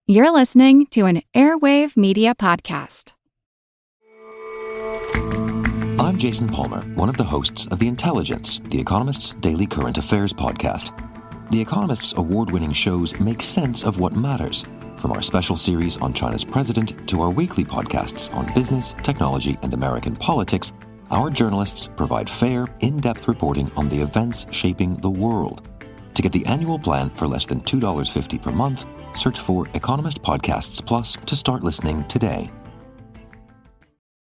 You're listening to an Airwave Media Podcast. I'm Jason Palmer, one of the hosts of The Intelligence, The Economist's daily current affairs podcast. The Economist's award-winning shows make sense of what matters, from our special series on China's president to our weekly podcasts on business, technology, and American politics. Our journalists provide fair, in-depth reporting on the events shaping the world. To get the annual plan for less than $2.50 per month, search for Economist Podcasts Plus to start listening today.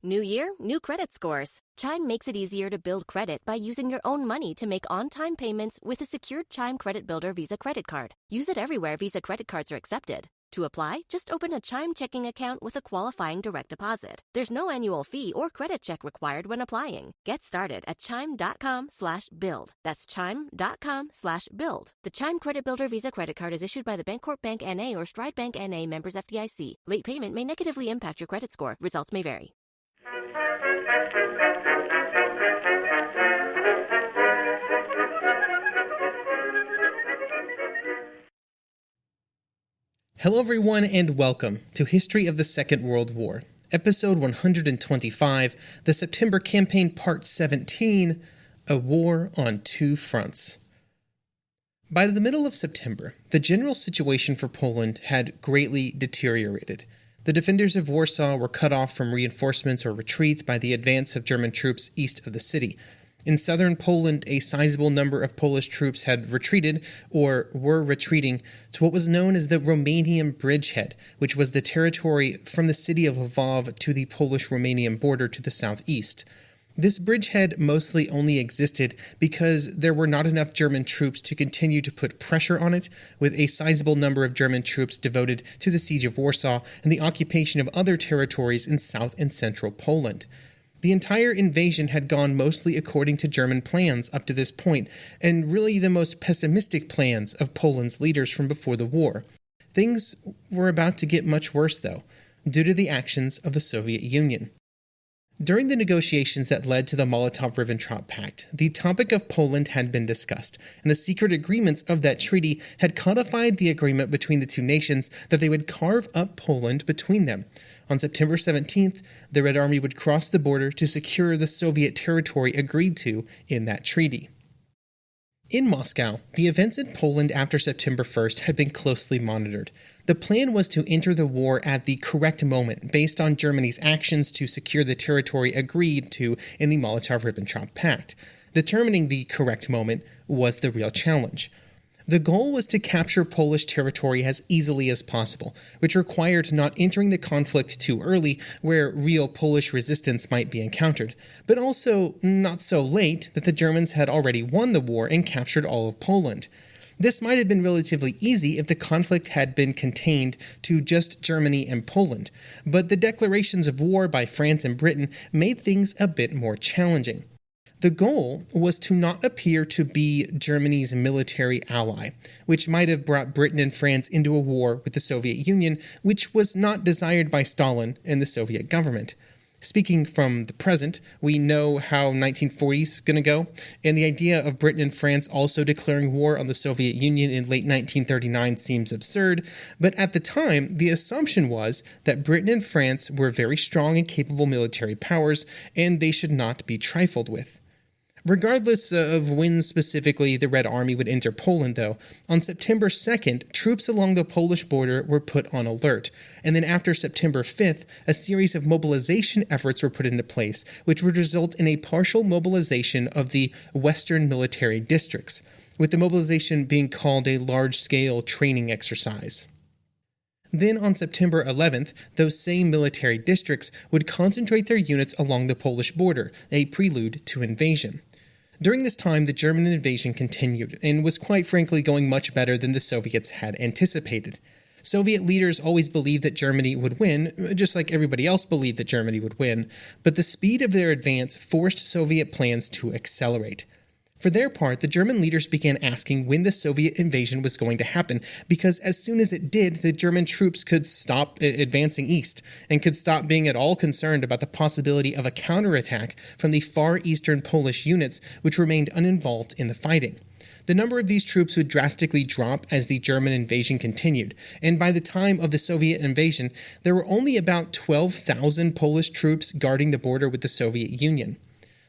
New year, new credit scores. Chime makes it easier to build credit by using your own money to make on-time payments with a secured Chime Credit Builder Visa credit card. Use it everywhere Visa credit cards are accepted. To apply, just open a Chime checking account with a qualifying direct deposit. There's no annual fee or credit check required when applying. Get started at chime.com/build. That's chime.com/build. The Chime Credit Builder Visa credit card is issued by the Bancorp Bank N.A. or Stride Bank N.A. members FDIC. Late payment may negatively impact your credit score. Results may vary. Hello everyone and welcome to History of the Second World War, episode 125, the September Campaign Part 17, A War on Two Fronts. By the middle of September, the general situation for Poland had greatly deteriorated. The defenders of Warsaw were cut off from reinforcements or retreats by the advance of German troops east of the city. In southern Poland, a sizable number of Polish troops had retreated, or were retreating, to what was known as the Romanian bridgehead, which was the territory from the city of Lvov to the Polish-Romanian border to the southeast. This bridgehead mostly only existed because there were not enough German troops to continue to put pressure on it, with a sizable number of German troops devoted to the siege of Warsaw and the occupation of other territories in south and central Poland. The entire invasion had gone mostly according to German plans up to this point, and really the most pessimistic plans of Poland's leaders from before the war. Things were about to get much worse, though, due to the actions of the Soviet Union. During the negotiations that led to the Molotov-Ribbentrop Pact, the topic of Poland had been discussed, and the secret agreements of that treaty had codified the agreement between the two nations that they would carve up Poland between them. On September 17th, the Red Army would cross the border to secure the Soviet territory agreed to in that treaty. In Moscow, the events in Poland after September 1st had been closely monitored. The plan was to enter the war at the correct moment based on Germany's actions to secure the territory agreed to in the Molotov-Ribbentrop Pact. Determining the correct moment was the real challenge. The goal was to capture Polish territory as easily as possible, which required not entering the conflict too early where real Polish resistance might be encountered, but also not so late that the Germans had already won the war and captured all of Poland. This might have been relatively easy if the conflict had been contained to just Germany and Poland, but the declarations of war by France and Britain made things a bit more challenging. The goal was to not appear to be Germany's military ally, which might have brought Britain and France into a war with the Soviet Union, which was not desired by Stalin and the Soviet government. Speaking from the present, we know how 1940 is going to go, and the idea of Britain and France also declaring war on the Soviet Union in late 1939 seems absurd, but at the time, the assumption was that Britain and France were very strong and capable military powers, and they should not be trifled with. Regardless of when specifically the Red Army would enter Poland, though, on September 2nd, troops along the Polish border were put on alert, and then after September 5th, a series of mobilization efforts were put into place, which would result in a partial mobilization of the Western military districts, with the mobilization being called a large-scale training exercise. Then on September 11th, those same military districts would concentrate their units along the Polish border, a prelude to invasion. During this time, the German invasion continued, and was quite frankly going much better than the Soviets had anticipated. Soviet leaders always believed that Germany would win, just like everybody else believed that Germany would win, but the speed of their advance forced Soviet plans to accelerate. For their part, the German leaders began asking when the Soviet invasion was going to happen, because as soon as it did, the German troops could stop advancing east, and could stop being at all concerned about the possibility of a counterattack from the far eastern Polish units, which remained uninvolved in the fighting. The number of these troops would drastically drop as the German invasion continued, and by the time of the Soviet invasion, there were only about 12,000 Polish troops guarding the border with the Soviet Union.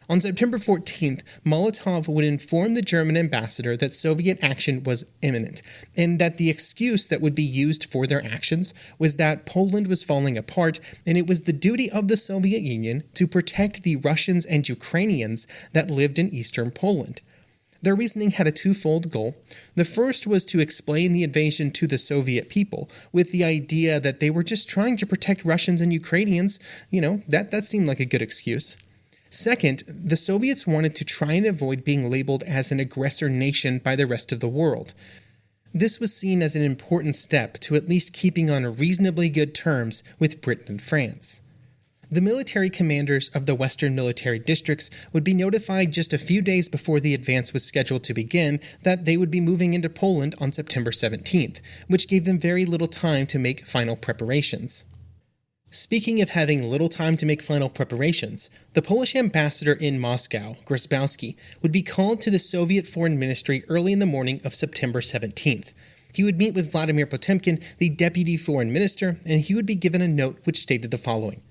On September 14th, Molotov would inform the German ambassador that Soviet action was imminent, and that the excuse that would be used for their actions was that Poland was falling apart, and it was the duty of the Soviet Union to protect the Russians and Ukrainians that lived in eastern Poland. Their reasoning had a twofold goal. The first was to explain the invasion to the Soviet people, with the idea that they were just trying to protect Russians and Ukrainians. That seemed like a good excuse. Second, the Soviets wanted to try and avoid being labeled as an aggressor nation by the rest of the world. This was seen as an important step to at least keeping on reasonably good terms with Britain and France. The military commanders of the Western military districts would be notified just a few days before the advance was scheduled to begin that they would be moving into Poland on September 17th, which gave them very little time to make final preparations. Speaking of having little time to make final preparations, the Polish ambassador in Moscow, Grabowski, would be called to the Soviet Foreign Ministry early in the morning of September 17th. He would meet with Vladimir Potemkin, the deputy foreign minister, and he would be given a note which stated the following,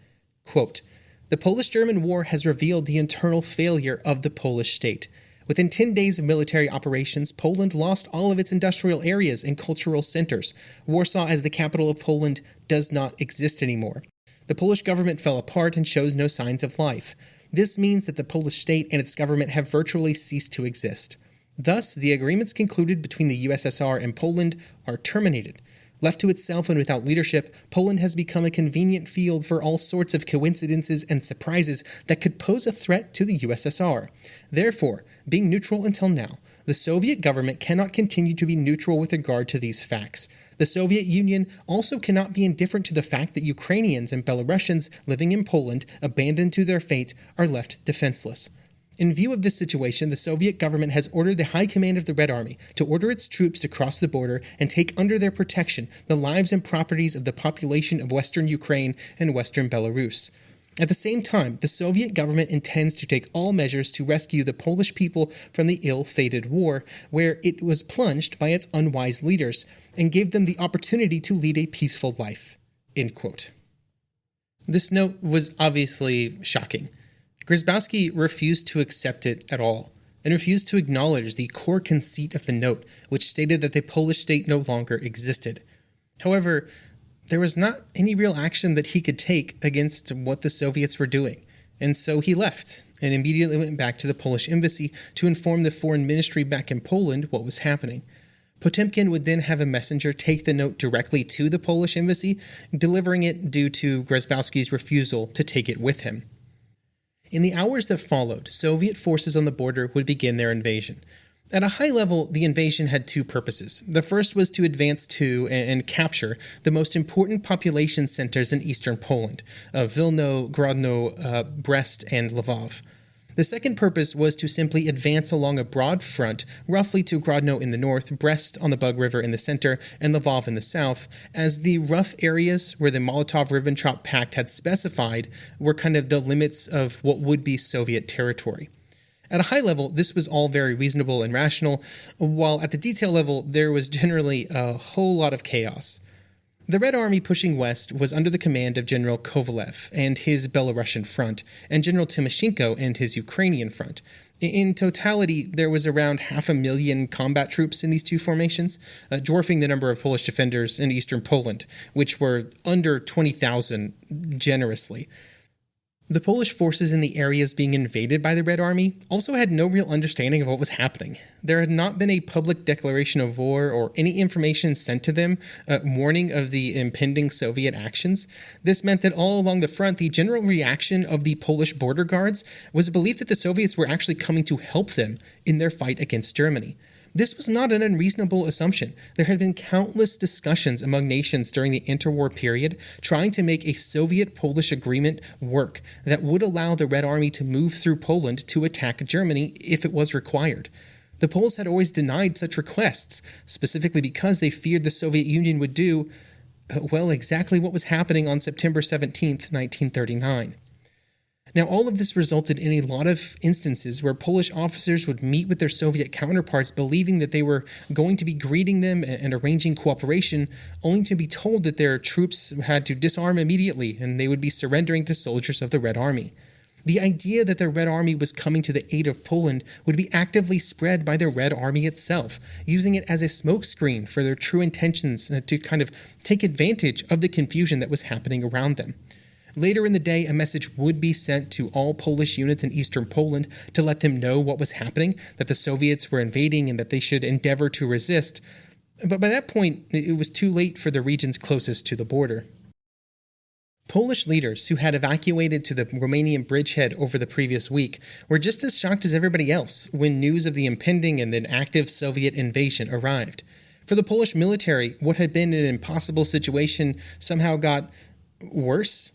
quote, "The Polish-German war has revealed the internal failure of the Polish state. Within 10 days of military operations, Poland lost all of its industrial areas and cultural centers. Warsaw, as the capital of Poland, does not exist anymore. The Polish government fell apart and shows no signs of life. This means that the Polish state and its government have virtually ceased to exist. Thus, the agreements concluded between the USSR and Poland are terminated. Left to itself and without leadership, Poland has become a convenient field for all sorts of coincidences and surprises that could pose a threat to the USSR. Therefore, being neutral until now, the Soviet government cannot continue to be neutral with regard to these facts. The Soviet Union also cannot be indifferent to the fact that Ukrainians and Belarusians living in Poland, abandoned to their fate, are left defenseless. In view of this situation, the Soviet government has ordered the High Command of the Red Army to order its troops to cross the border and take under their protection the lives and properties of the population of Western Ukraine and Western Belarus. At the same time, the Soviet government intends to take all measures to rescue the Polish people from the ill-fated war, where it was plunged by its unwise leaders, and gave them the opportunity to lead a peaceful life." End quote. This note was obviously shocking. Grabowski refused to accept it at all, and refused to acknowledge the core conceit of the note, which stated that the Polish state no longer existed. However, there was not any real action that he could take against what the Soviets were doing, and so he left, and immediately went back to the Polish embassy to inform the foreign ministry back in Poland what was happening. Potemkin would then have a messenger take the note directly to the Polish embassy, delivering it due to Grabowski's refusal to take it with him. In the hours that followed, Soviet forces on the border would begin their invasion. At a high level, the invasion had two purposes. The first was to advance to and capture the most important population centers in eastern Poland, Vilno, Grodno, Brest, and Lvov. The second purpose was to simply advance along a broad front, roughly to Grodno in the north, Brest on the Bug River in the center, and Lvov in the south, as the rough areas where the Molotov-Ribbentrop Pact had specified were kind of the limits of what would be Soviet territory. At a high level, this was all very reasonable and rational, while at the detail level, there was generally a whole lot of chaos. The Red Army pushing west was under the command of General Kovalev and his Belarusian front, and General Timoshenko and his Ukrainian front. In totality, there was around 500,000 combat troops in these two formations, dwarfing the number of Polish defenders in eastern Poland, which were under 20,000 generously. The Polish forces in the areas being invaded by the Red Army also had no real understanding of what was happening. There had not been a public declaration of war or any information sent to them warning of the impending Soviet actions. This meant that all along the front, the general reaction of the Polish border guards was a belief that the Soviets were actually coming to help them in their fight against Germany. This was not an unreasonable assumption. There had been countless discussions among nations during the interwar period trying to make a Soviet-Polish agreement work that would allow the Red Army to move through Poland to attack Germany if it was required. The Poles had always denied such requests, specifically because they feared the Soviet Union would do, well, exactly what was happening on September 17, 1939. Now, all of this resulted in a lot of instances where Polish officers would meet with their Soviet counterparts believing that they were going to be greeting them and arranging cooperation, only to be told that their troops had to disarm immediately and they would be surrendering to soldiers of the Red Army. The idea that the Red Army was coming to the aid of Poland would be actively spread by the Red Army itself, using it as a smokescreen for their true intentions to kind of take advantage of the confusion that was happening around them. Later in the day, a message would be sent to all Polish units in eastern Poland to let them know what was happening, that the Soviets were invading and that they should endeavor to resist. But by that point, it was too late for the regions closest to the border. Polish leaders who had evacuated to the Romanian bridgehead over the previous week were just as shocked as everybody else when news of the impending and then active Soviet invasion arrived. For the Polish military, what had been an impossible situation somehow got worse.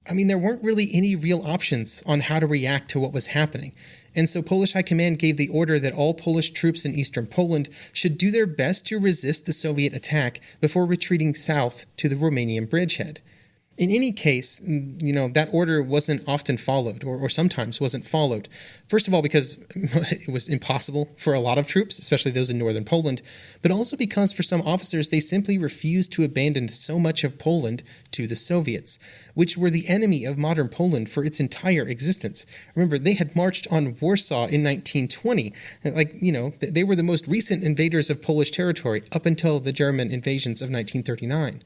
I mean, there weren't really any real options on how to react to what was happening. And so Polish High Command gave the order that all Polish troops in eastern Poland should do their best to resist the Soviet attack before retreating south to the Romanian bridgehead. In any case, that order wasn't often followed, or sometimes wasn't followed. First of all, because it was impossible for a lot of troops, especially those in northern Poland, but also because for some officers, they simply refused to abandon so much of Poland to the Soviets, which were the enemy of modern Poland for its entire existence. Remember, they had marched on Warsaw in 1920. They were the most recent invaders of Polish territory up until the German invasions of 1939.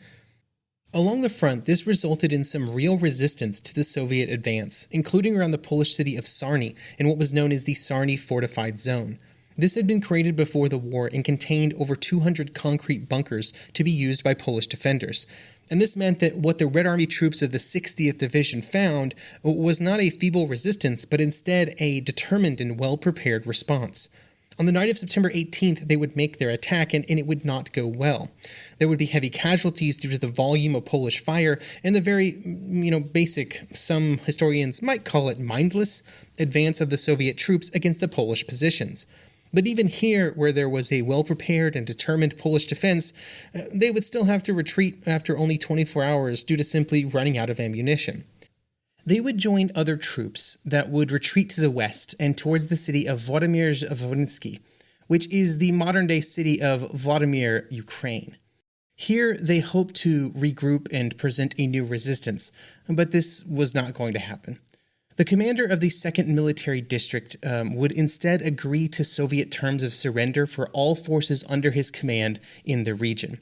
Along the front, this resulted in some real resistance to the Soviet advance, including around the Polish city of Sarny in what was known as the Sarny Fortified Zone. This had been created before the war and contained over 200 concrete bunkers to be used by Polish defenders. And this meant that what the Red Army troops of the 60th Division found was not a feeble resistance, but instead a determined and well-prepared response. On the night of September 18th, they would make their attack, and it would not go well. There would be heavy casualties due to the volume of Polish fire and the very, basic, some historians might call it mindless, advance of the Soviet troops against the Polish positions. But even here, where there was a well-prepared and determined Polish defense, they would still have to retreat after only 24 hours due to simply running out of ammunition. They would join other troops that would retreat to the west and towards the city of Władimir-Volynsky, which is the modern-day city of Vladimir, Ukraine. Here, they hoped to regroup and present a new resistance, but this was not going to happen. The commander of the 2nd Military District would instead agree to Soviet terms of surrender for all forces under his command in the region.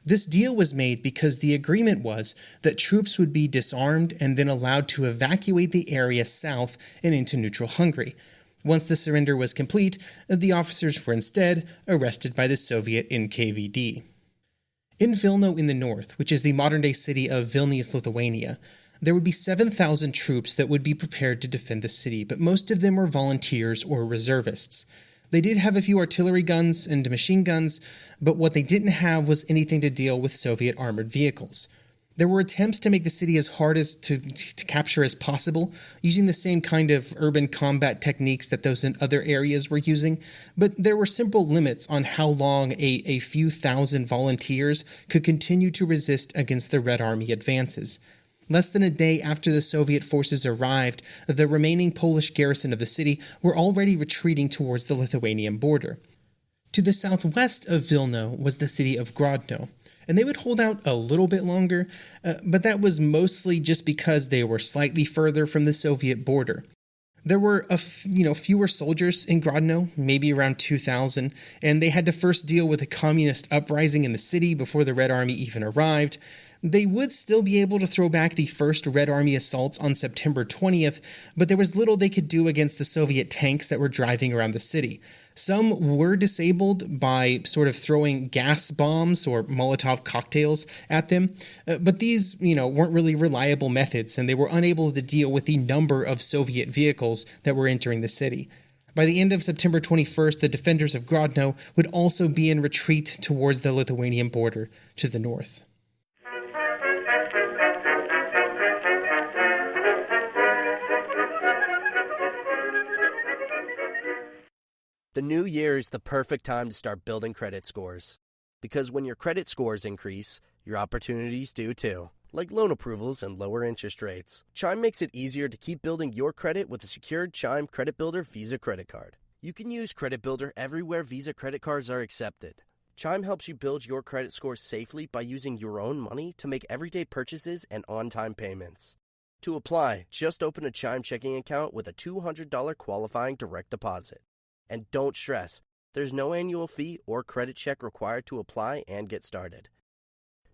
This deal was made because the agreement was that troops would be disarmed and then allowed to evacuate the area south and into neutral Hungary. Once the surrender was complete, the officers were instead arrested by the Soviet NKVD. In Vilno in the north, which is the modern-day city of Vilnius, Lithuania, there would be 7,000 troops that would be prepared to defend the city, but most of them were volunteers or reservists. They did have a few artillery guns and machine guns, but what they didn't have was anything to deal with Soviet armored vehicles. There were attempts to make the city as hard to capture as possible, using the same kind of urban combat techniques that those in other areas were using, but there were simple limits on how long a few thousand volunteers could continue to resist against the Red Army advances. Less than a day after the Soviet forces arrived, the remaining Polish garrison of the city were already retreating towards the Lithuanian border. To the southwest of Vilno was the city of Grodno, and they would hold out a little bit longer, but that was mostly just because they were slightly further from the Soviet border. There were fewer soldiers in Grodno, maybe around 2,000, and they had to first deal with a communist uprising in the city before the Red Army even arrived. They would still be able to throw back the first Red Army assaults on September 20th, but there was little they could do against the Soviet tanks that were driving around the city. Some were disabled by sort of throwing gas bombs or Molotov cocktails at them, but these, weren't really reliable methods, and they were unable to deal with the number of Soviet vehicles that were entering the city. By the end of September 21st, the defenders of Grodno would also be in retreat towards the Lithuanian border to the north. The new year is the perfect time to start building credit scores. Because when your credit scores increase, your opportunities do too. like loan approvals and lower interest rates. Chime makes it easier to keep building your credit with a secured Chime Credit Builder Visa credit card. You can use Credit Builder everywhere Visa credit cards are accepted. Chime helps you build your credit score safely by using your own money to make everyday purchases and on-time payments. To apply, just open a Chime checking account with a $200 qualifying direct deposit. And don't stress, there's no annual fee or credit check required to apply and get started.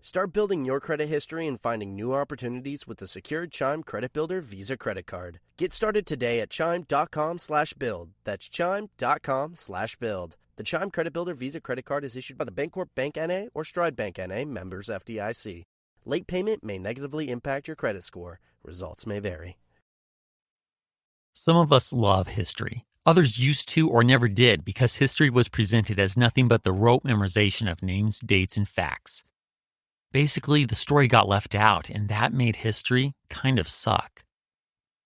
Start building your credit history and finding new opportunities with the secured Chime Credit Builder Visa credit card. Get started today at chime.com/build. That's chime.com/build. The Chime Credit Builder Visa credit card is issued by the Bancorp Bank N.A. or Stride Bank N.A. members FDIC. Late payment may negatively impact your credit score. Results may vary. Some of us love history. Others used to or never did because history was presented as nothing but the rote memorization of names, dates, and facts. Basically, the story got left out, and that made history kind of suck.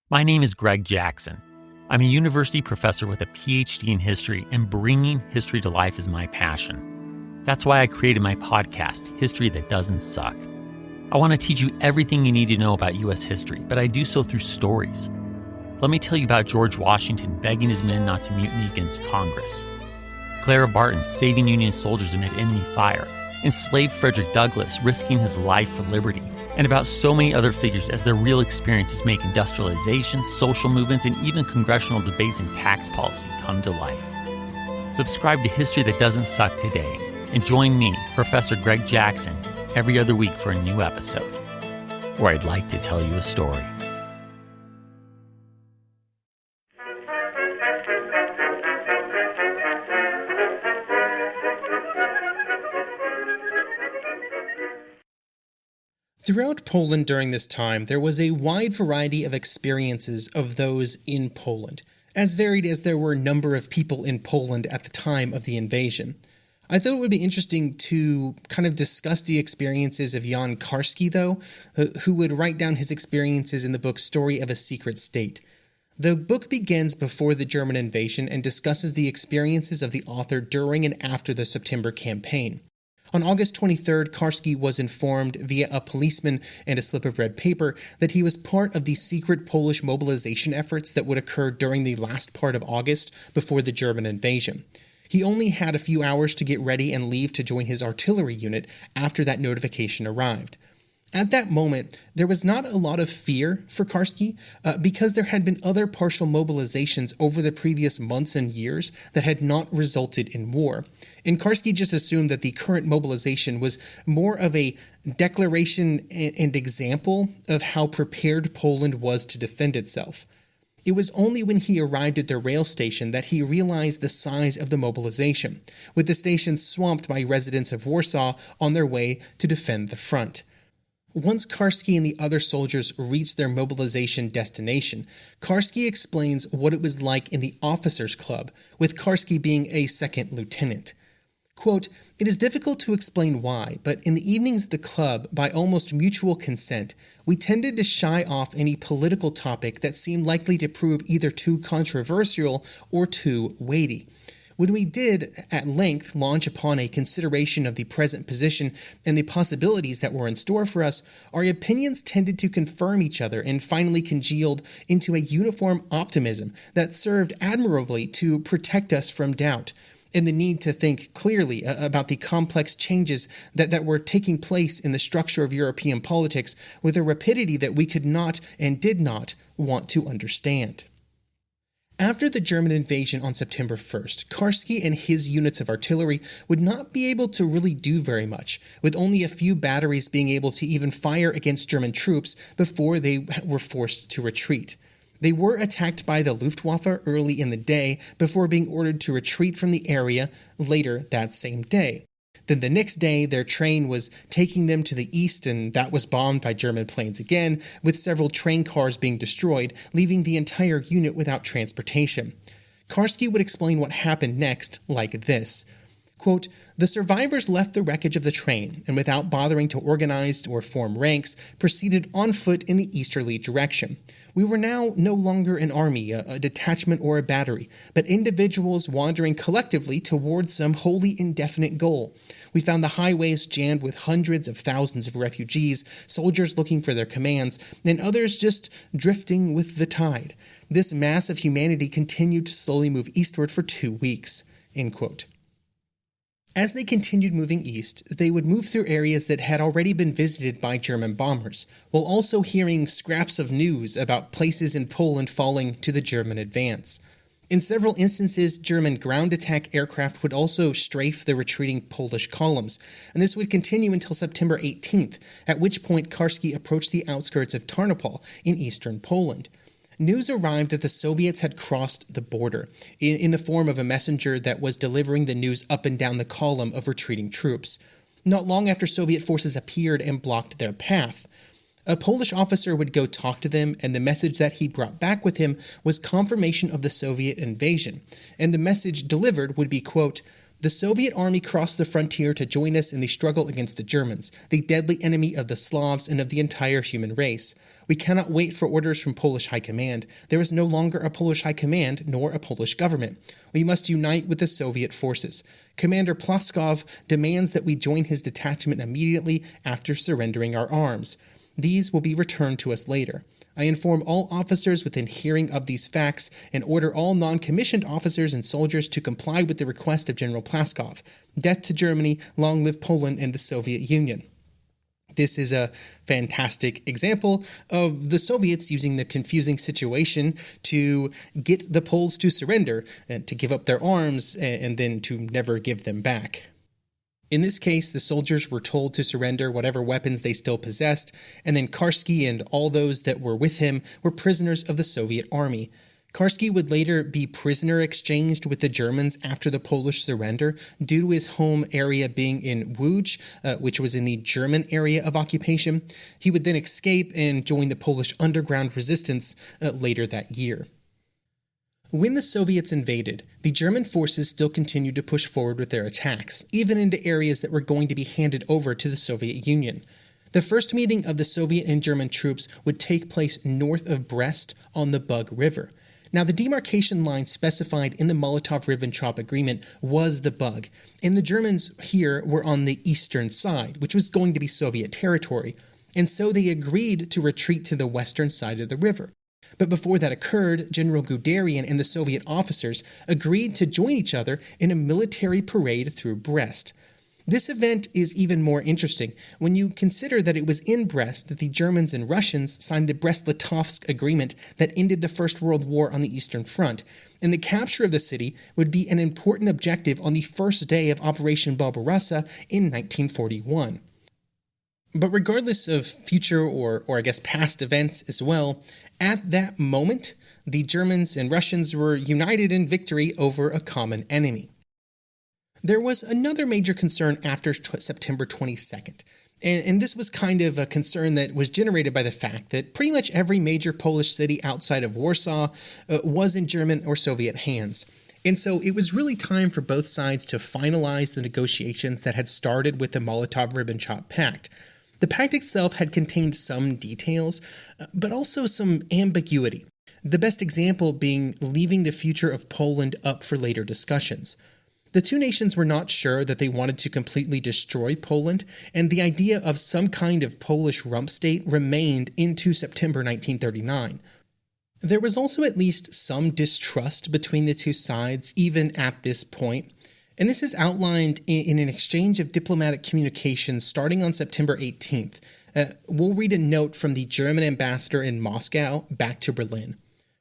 My name is Greg Jackson. I'm a university professor with a PhD in history, and bringing history to life is my passion. That's why I created my podcast, History That Doesn't Suck. I want to teach you everything you need to know about U.S. history, but I do so through stories. Let me tell you about George Washington begging his men not to mutiny against Congress, Clara Barton saving Union soldiers amid enemy fire, enslaved Frederick Douglass risking his life for liberty, and about so many other figures as their real experiences make industrialization, social movements, and even congressional debates and tax policy come to life. Subscribe to History That Doesn't Suck today, and join me, Professor Greg Jackson, every other week for a new episode, where I'd like to tell you a story. Throughout Poland during this time, there was a wide variety of experiences of those in Poland, as varied as there were a number of people in Poland at the time of the invasion. I thought it would be interesting to kind of discuss the experiences of Jan Karski, though, who would write down his experiences in the book Story of a Secret State. The book begins before the German invasion and discusses the experiences of the author during and after the September campaign. On August 23rd, Karski was informed via a policeman and a slip of red paper that he was part of the secret Polish mobilization efforts that would occur during the last part of August before the German invasion. He only had a few hours to get ready and leave to join his artillery unit after that notification arrived. At that moment, there was not a lot of fear for Karski because there had been other partial mobilizations over the previous months and years that had not resulted in war. And Karski just assumed that the current mobilization was more of a declaration and example of how prepared Poland was to defend itself. It was only when he arrived at the rail station that he realized the size of the mobilization, with the station swamped by residents of Warsaw on their way to defend the front. Once Karski and the other soldiers reached their mobilization destination, Karski explains what it was like in the officers' club, with Karski being a second lieutenant. Quote, "It is difficult to explain why, but in the evenings at the club, by almost mutual consent, we tended to shy off any political topic that seemed likely to prove either too controversial or too weighty. When we did, at length, launch upon a consideration of the present position and the possibilities that were in store for us, our opinions tended to confirm each other and finally congealed into a uniform optimism that served admirably to protect us from doubt and the need to think clearly about the complex changes that were taking place in the structure of European politics with a rapidity that we could not and did not want to understand." After the German invasion on September 1st, Karski and his units of artillery would not be able to really do very much, with only a few batteries being able to even fire against German troops before they were forced to retreat. They were attacked by the Luftwaffe early in the day before being ordered to retreat from the area later that same day. Then the next day, their train was taking them to the east, and that was bombed by German planes again, with several train cars being destroyed, leaving the entire unit without transportation. Karski would explain what happened next like this. Quote, The survivors left the wreckage of the train and, without bothering to organize or form ranks, proceeded on foot in the easterly direction. We were now no longer an army, a detachment, or a battery, but individuals wandering collectively towards some wholly indefinite goal. We found the highways jammed with hundreds of thousands of refugees, soldiers looking for their commands, and others just drifting with the tide. This mass of humanity continued to slowly move eastward for 2 weeks." End quote. As they continued moving east, they would move through areas that had already been visited by German bombers, while also hearing scraps of news about places in Poland falling to the German advance. In several instances, German ground attack aircraft would also strafe the retreating Polish columns, and this would continue until September 18th, at which point Karski approached the outskirts of Tarnopol in eastern Poland. News arrived that the Soviets had crossed the border, in the form of a messenger that was delivering the news up and down the column of retreating troops. Not long after Soviet forces appeared and blocked their path, a Polish officer would go talk to them, and the message that he brought back with him was confirmation of the Soviet invasion. And the message delivered would be, quote, "The Soviet army crossed the frontier to join us in the struggle against the Germans, the deadly enemy of the Slavs and of the entire human race. We cannot wait for orders from Polish High Command. There is no longer a Polish High Command nor a Polish government. We must unite with the Soviet forces. Commander Ploskov demands that we join his detachment immediately after surrendering our arms. These will be returned to us later. I inform all officers within hearing of these facts and order all non-commissioned officers and soldiers to comply with the request of General Ploskov. Death to Germany, long live Poland and the Soviet Union." This is a fantastic example of the Soviets using the confusing situation to get the Poles to surrender and to give up their arms and then to never give them back. In this case, the soldiers were told to surrender whatever weapons they still possessed, and then Karski and all those that were with him were prisoners of the Soviet army. Karski would later be prisoner exchanged with the Germans after the Polish surrender due to his home area being in Łódź, which was in the German area of occupation. He would then escape and join the Polish underground resistance later that year. When the Soviets invaded, the German forces still continued to push forward with their attacks, even into areas that were going to be handed over to the Soviet Union. The first meeting of the Soviet and German troops would take place north of Brest on the Bug River. Now, the demarcation line specified in the Molotov-Ribbentrop Agreement was the Bug, and the Germans here were on the eastern side, which was going to be Soviet territory, and so they agreed to retreat to the western side of the river. But before that occurred, General Guderian and the Soviet officers agreed to join each other in a military parade through Brest. This event is even more interesting when you consider that it was in Brest that the Germans and Russians signed the Brest-Litovsk Agreement that ended the First World War on the Eastern Front, and the capture of the city would be an important objective on the first day of Operation Barbarossa in 1941. But regardless of future or I guess past events as well, at that moment, the Germans and Russians were united in victory over a common enemy. There was another major concern after September 22nd, and this was kind of a concern that was generated by the fact that pretty much every major Polish city outside of Warsaw was in German or Soviet hands. And so it was really time for both sides to finalize the negotiations that had started with the Molotov-Ribbentrop Pact. The pact itself had contained some details, but also some ambiguity. The best example being leaving the future of Poland up for later discussions. The two nations were not sure that they wanted to completely destroy Poland, and the idea of some kind of Polish rump state remained into September 1939. There was also at least some distrust between the two sides, even at this point, and this is outlined in an exchange of diplomatic communications starting on September 18th. We'll read a note from the German ambassador in Moscow back to Berlin.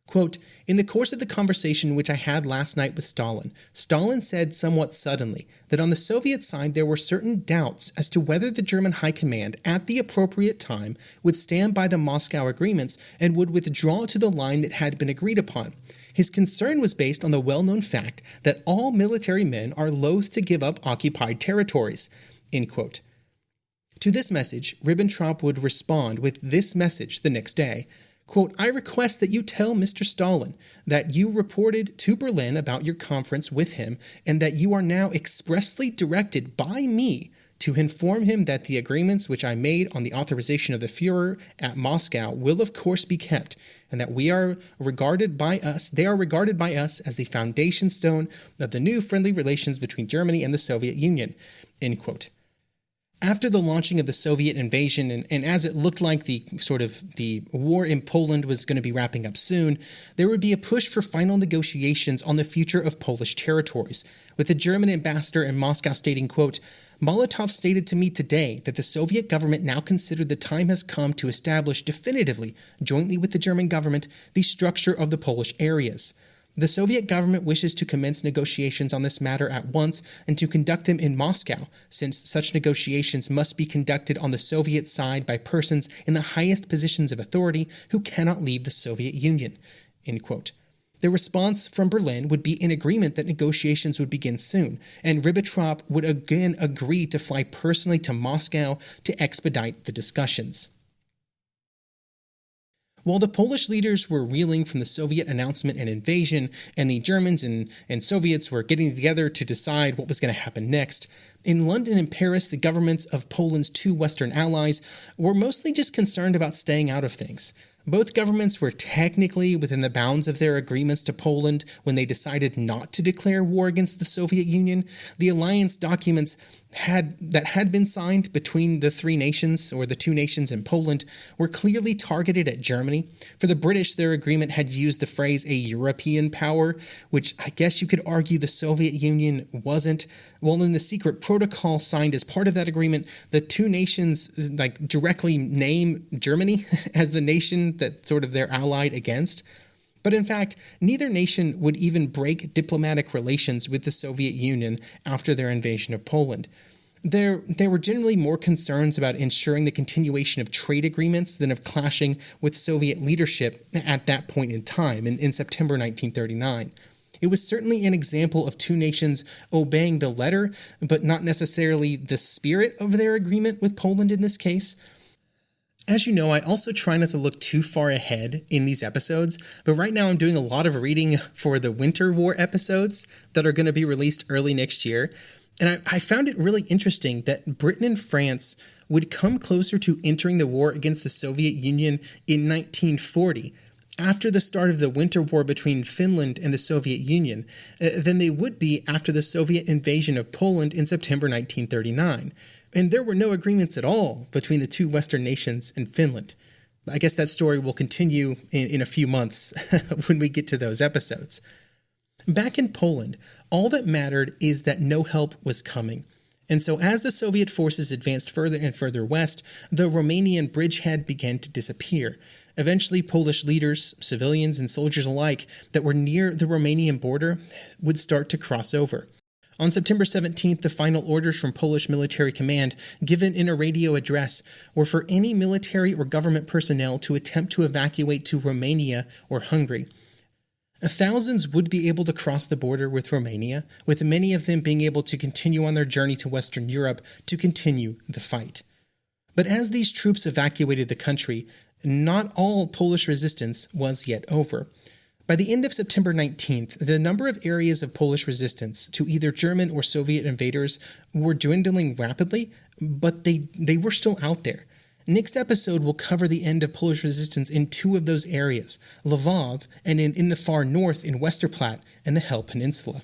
Quote, "In the course of the conversation which I had last night with Stalin said somewhat suddenly that on the Soviet side there were certain doubts as to whether the German High Command at the appropriate time would stand by the Moscow agreements and would withdraw to the line that had been agreed upon. His concern was based on the well-known fact that all military men are loath to give up occupied territories." End quote. To this message, Ribbentrop would respond with this message the next day. Quote, "I request that you tell Mr. Stalin that you reported to Berlin about your conference with him and that you are now expressly directed by me to inform him that the agreements which I made on the authorization of the Führer at Moscow will of course be kept, and that they are regarded by us as the foundation stone of the new friendly relations between Germany and the Soviet Union." End quote. After the launching of the Soviet invasion, and as it looked like the war in Poland was going to be wrapping up soon, there would be a push for final negotiations on the future of Polish territories, with the German ambassador in Moscow stating, quote, "Molotov stated to me today that the Soviet government now considered the time has come to establish definitively, jointly with the German government, the structure of the Polish areas. The Soviet government wishes to commence negotiations on this matter at once and to conduct them in Moscow, since such negotiations must be conducted on the Soviet side by persons in the highest positions of authority who cannot leave the Soviet Union." End quote. The response from Berlin would be in agreement that negotiations would begin soon, and Ribbentrop would again agree to fly personally to Moscow to expedite the discussions. While the Polish leaders were reeling from the Soviet announcement and invasion, and the Germans and Soviets were getting together to decide what was going to happen next, in London and Paris, the governments of Poland's two Western allies were mostly just concerned about staying out of things. Both governments were technically within the bounds of their agreements to Poland when they decided not to declare war against the Soviet Union. The alliance documents that had been signed between the three nations, or the two nations in Poland, were clearly targeted at Germany. For the British, their agreement had used the phrase a European power, which I guess you could argue the Soviet Union wasn't. While in the secret protocol signed as part of that agreement, the two nations directly name Germany as the nation that sort of they're allied against. But in fact, neither nation would even break diplomatic relations with the Soviet Union after their invasion of Poland. There were generally more concerns about ensuring the continuation of trade agreements than of clashing with Soviet leadership at that point in time, in September 1939. It was certainly an example of two nations obeying the letter, but not necessarily the spirit of their agreement with Poland in this case. As you know, I also try not to look too far ahead in these episodes, but right now I'm doing a lot of reading for the Winter War episodes that are going to be released early next year. And I found it really interesting that Britain and France would come closer to entering the war against the Soviet Union in 1940, after the start of the Winter War between Finland and the Soviet Union, than they would be after the Soviet invasion of Poland in September 1939. And there were no agreements at all between the two Western nations and Finland. I guess that story will continue in a few months when we get to those episodes. Back in Poland, all that mattered is that no help was coming. And so as the Soviet forces advanced further and further west, the Romanian bridgehead began to disappear. Eventually, Polish leaders, civilians, and soldiers alike that were near the Romanian border would start to cross over. On September 17th, the final orders from Polish military command, given in a radio address, were for any military or government personnel to attempt to evacuate to Romania or Hungary. Thousands would be able to cross the border with Romania, with many of them being able to continue on their journey to Western Europe to continue the fight. But as these troops evacuated the country, not all Polish resistance was yet over. By the end of September 19th, the number of areas of Polish resistance to either German or Soviet invaders were dwindling rapidly, but they were still out there. Next episode will cover the end of Polish resistance in two of those areas, Lvov and in the far north in Westerplatte and the Hel Peninsula.